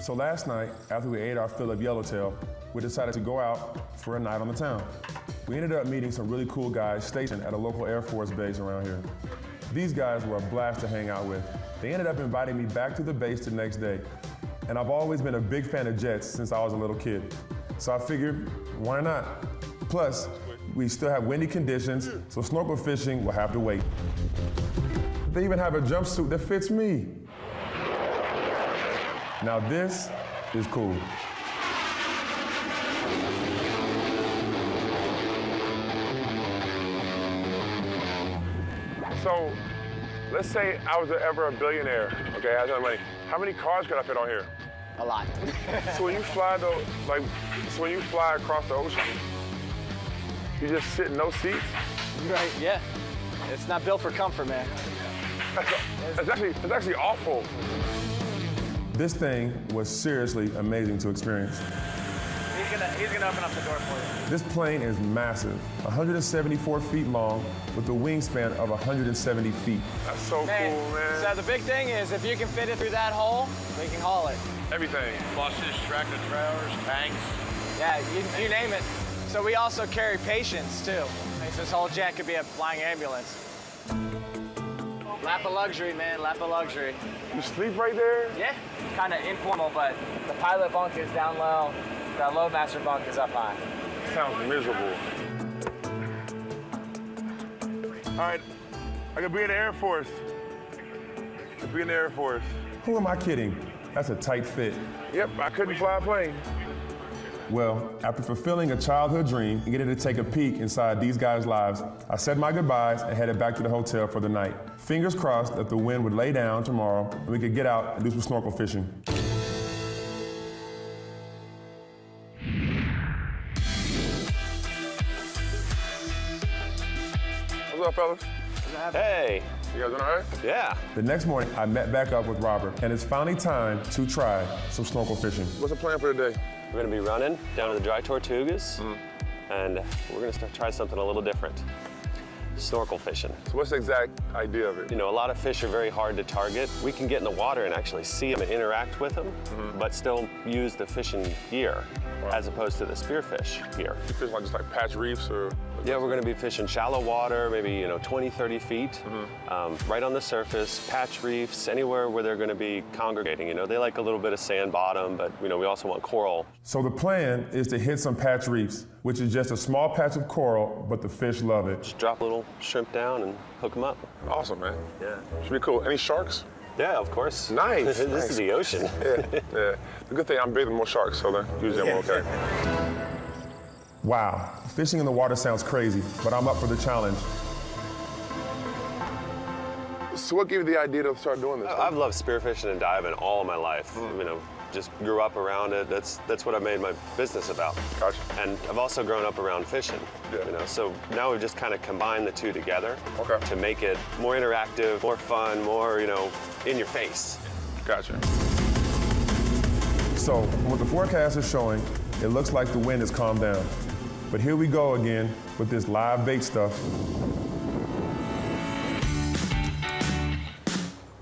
So last night, after we ate our fill of yellowtail, we decided to go out for a night on the town. We ended up meeting some really cool guys stationed at a local Air Force base around here. These guys were a blast to hang out with. They ended up inviting me back to the base the next day. And I've always been a big fan of jets since I was a little kid. So I figured, why not? Plus, we still have windy conditions, so snorkel fishing will have to wait. They even have a jumpsuit that fits me. Now this is cool. So, let's say I was ever a billionaire, okay, I had that money. How many cars could I fit on here? A lot. So when you fly when you fly across the ocean, you just sit in no seats? Right, yeah. It's not built for comfort, man. That's actually awful. This thing was seriously amazing to experience. He's gonna open up the door for you. This plane is massive, 174 feet long with a wingspan of 170 feet. That's so cool, man. So the big thing is if you can fit it through that hole, we can haul it. Everything. Buses, tractor trailers, tanks. Yeah, you name it. So we also carry patients, too. This whole jet could be a flying ambulance. Lap of luxury, man, lap of luxury. You sleep right there? Yeah, kind of informal, but the pilot bunk is down low. The loadmaster bunk is up high. Sounds miserable. All right, I could be in the Air Force. Could be in the Air Force. Who am I kidding? That's a tight fit. Yep, I couldn't fly a plane. Well, after fulfilling a childhood dream and getting to take a peek inside these guys' lives, I said my goodbyes and headed back to the hotel for the night. Fingers crossed that the wind would lay down tomorrow and we could get out and do some snorkel fishing. What's up, fellas? Hey. You guys doing all right? Yeah. The next morning, I met back up with Robert, and it's finally time to try some snorkel fishing. What's the plan for today? We're gonna be running down to the dry Tortugas, and we're gonna try something a little different. Snorkel fishing. So what's the exact idea of it? You know, a lot of fish are very hard to target. We can get in the water and actually see them and interact with them, but still use the fishing gear as opposed to the spearfish gear. You fish just like patch reefs or? Yeah, we're gonna be fishing shallow water, maybe 20, 30 feet, right on the surface, patch reefs, anywhere where they're gonna be congregating. You know, they like a little bit of sand bottom, but we also want coral. So the plan is to hit some patch reefs, which is just a small patch of coral, but the fish love it. Just drop a little shrimp down and hook them up. Awesome, man. Yeah. Should be cool. Any sharks? Yeah, of course. Nice. This is the ocean. Yeah. The good thing I'm bigger than most sharks, so then usually I'm okay. Wow, fishing in the water sounds crazy, but I'm up for the challenge. So what gave you the idea to start doing this? I've loved spearfishing and diving all of my life. Just grew up around it. That's what I made my business about. Gotcha. And I've also grown up around fishing. Yeah. So now we've just kind of combined the two together to make it more interactive, more fun, more, in your face. Gotcha. So, from what the forecast is showing, it looks like the wind has calmed down. But here we go again with this live bait stuff.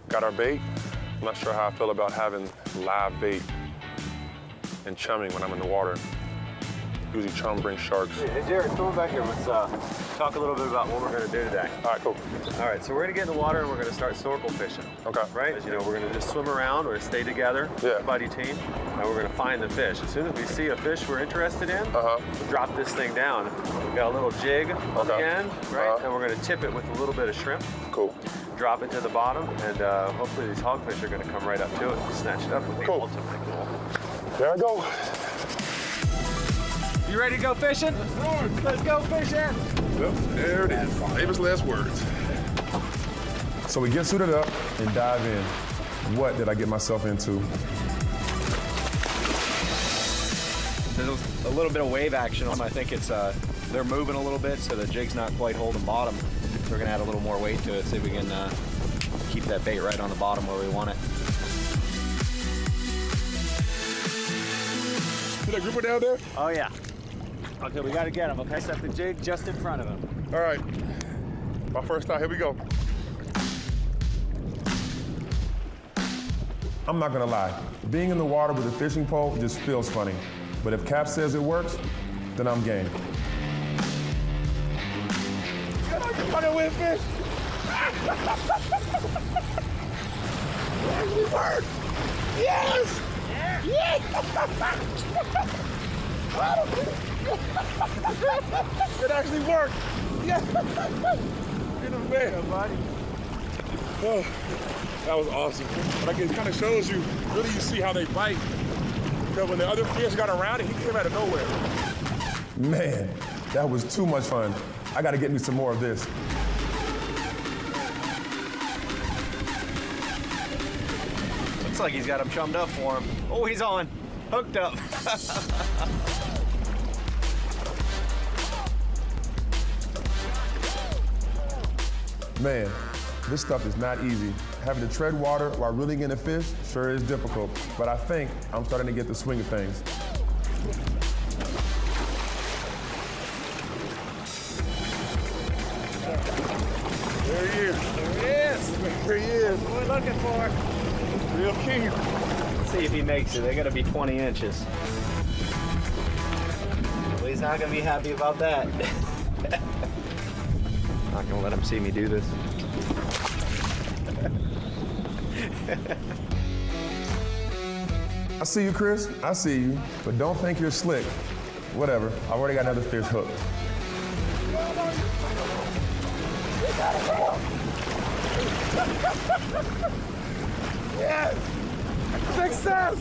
Got our bait. I'm not sure how I feel about having live bait and chumming when I'm in the water. Usually chum brings sharks. Hey, Jared, come on back here. Let's talk a little bit about what we're going to do today. All right, cool. All right, so we're going to get in the water and we're going to start snorkel fishing. Okay. Right? As you know, we're going to just swim around. We're going to stay together, buddy team, and we're going to find the fish. As soon as we see a fish we're interested in, we'll drop this thing down. We've got a little jig on the end, right? And we're going to tip it with a little bit of shrimp. Cool. Drop it to the bottom, and hopefully these hogfish are going to come right up to it and snatch it up. Cool. There I go. You ready to go fishing? Let's go fishing. Yep, there it is. Famous last words. So we get suited up and dive in. What did I get myself into? There's a little bit of wave action on them. I think it's they're moving a little bit, so the jig's not quite holding bottom. We're gonna add a little more weight to it, see if we can keep that bait right on the bottom where we want it. See that grouper down there? Oh, yeah. Okay, we got to get him, okay? Set the jig just in front of him. All right. My first time, here we go. I'm not gonna lie, being in the water with a fishing pole just feels funny. But if Cap says it works, then I'm game. Come on, win fish. It worked. Yes. Yes. It actually worked. Yes. You're the man, buddy. Oh, that was awesome. Like, it kind of shows you, really you see how they bite. Because when the other fish got around it, he came out of nowhere. Man, that was too much fun. I gotta get me some more of this. Looks like he's got him chummed up for him. Oh, he's on. Hooked up. Man, this stuff is not easy. Having to tread water while reeling in a fish sure is difficult, but I think I'm starting to get the swing of things. There he is. There he is. There he is. What we're looking for. Real king. Let's see if he makes it. They gotta be 20 inches. Well, he's not gonna be happy about that. Not gonna let him see me do this. I see you, Chris. I see you. But don't think you're slick. Whatever. I've already got another fish hooked. Yes! Success!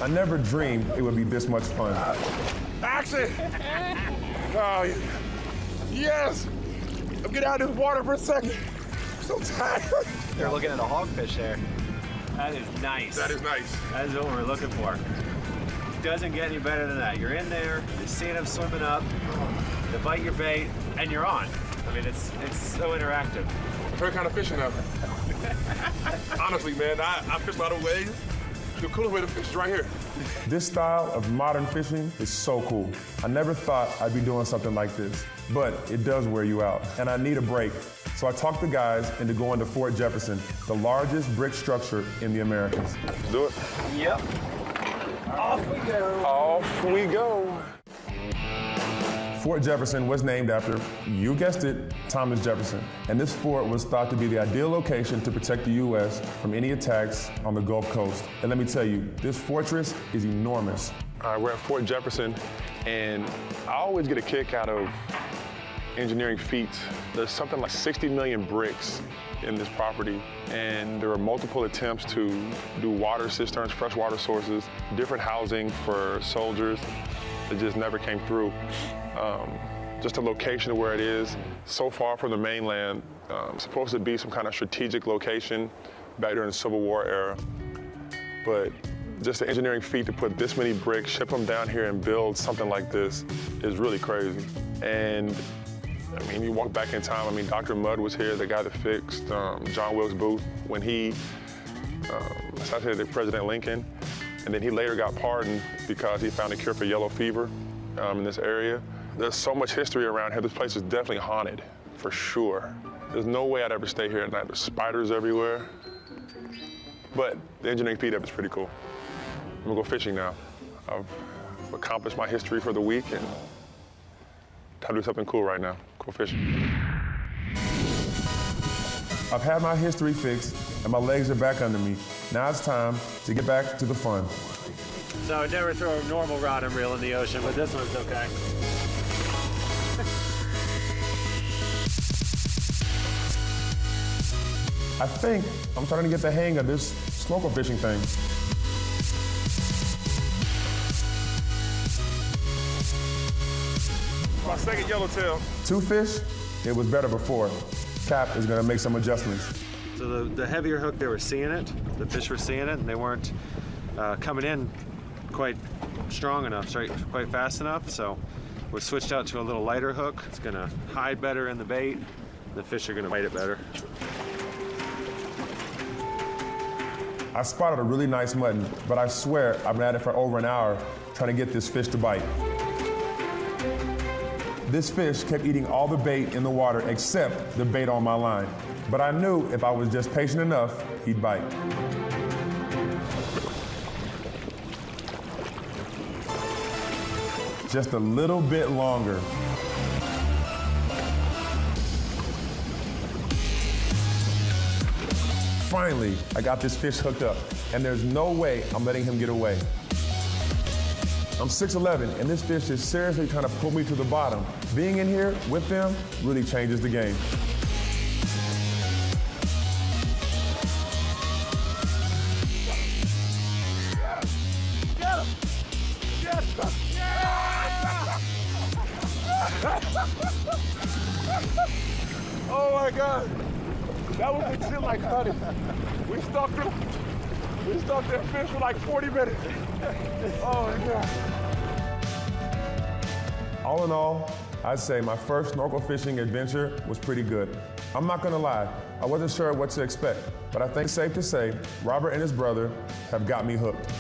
I never dreamed it would be this much fun. Action! Oh, yes! I'm getting out of this water for a second. I'm so tired. They're looking at a hogfish there. That is nice. That is nice. That is what we're looking for. Doesn't get any better than that. You're in there, you're seeing them swimming up, they bite your bait, and you're on. I mean, it's so interactive. Favorite kind of fishing now. Honestly, man, I fish a lot of ways. The coolest way to fish is right here. This style of modern fishing is so cool. I never thought I'd be doing something like this, but it does wear you out, and I need a break. So I talked the guys into going to Fort Jefferson, the largest brick structure in the Americas. Let's do it. Yep. Off we go. Off we go. Fort Jefferson was named after, you guessed it, Thomas Jefferson. And this fort was thought to be the ideal location to protect the U.S. from any attacks on the Gulf Coast. And let me tell you, this fortress is enormous. We're at Fort Jefferson, and I always get a kick out of engineering feats. There's something like 60 million bricks in this property, and there were multiple attempts to do water cisterns, fresh water sources, different housing for soldiers. It just never came through. Just the location of where it is, so far from the mainland, supposed to be some kind of strategic location back during the Civil War era. But just the engineering feat to put this many bricks, ship them down here and build something like this is really crazy. And I mean, you walk back in time, I mean, Dr. Mudd was here, the guy that fixed John Wilkes Booth when he assassinated President Lincoln. And then he later got pardoned because he found a cure for yellow fever in this area. There's so much history around here. This place is definitely haunted, for sure. There's no way I'd ever stay here at night. There's spiders everywhere. But the engineering feat of it's pretty cool. I'm gonna go fishing now. I've accomplished my history for the week, and time to do something cool right now. Go fishing. I've had my history fixed, and my legs are back under me. Now it's time to get back to the fun. So I'd never throw a normal rod and reel in the ocean, but this one's okay. I think I'm starting to get the hang of this snorkel fishing thing. My second yellowtail. 2 fish? It was better before. Cap is gonna make some adjustments. So the heavier hook, they were seeing it, the fish were seeing it, and they weren't coming in quite strong enough, quite fast enough, so we switched out to a little lighter hook. It's gonna hide better in the bait. The fish are gonna bite it better. I spotted a really nice mutton, but I swear I've been at it for over an hour trying to get this fish to bite. This fish kept eating all the bait in the water except the bait on my line. But I knew if I was just patient enough, he'd bite. Just a little bit longer. Finally, I got this fish hooked up, and there's no way I'm letting him get away. I'm 6'11", and this fish is seriously trying to pull me to the bottom. Being in here with them really changes the game. Oh my God, that was legit like honey. We stalked that fish for like 40 minutes. Oh my God. All in all, I'd say my first snorkel fishing adventure was pretty good. I'm not gonna lie, I wasn't sure what to expect, but I think it's safe to say Robert and his brother have got me hooked.